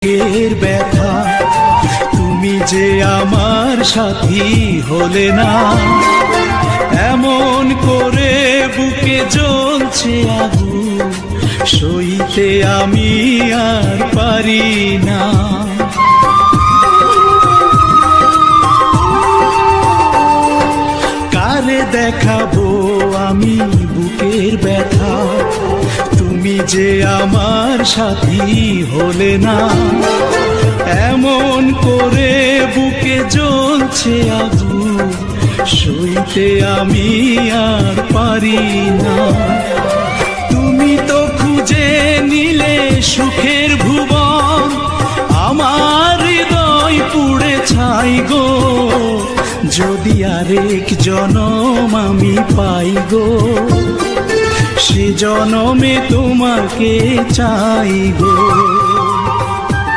বুকের ব্যথা তুমি যে আমার সাথী হলে না, এমন করে বুকে জ্বলছে আগুন, সইতে আমি আর পারি না। কারে দেখাবো আমি বুকের ব্যথা, তুমি যে আমার সাথী হলে না, এমন করে বুকে জ্বলছে আগুন, সইতে আমি আর পারি না। তুমি তো খুঁজে নিলে সুখের ভুবন, আমার হৃদয় পুড়ে ছাই গো, যদি আরেক জনম আমি পাই গো, সে জনমে তোমাকে চাই গো।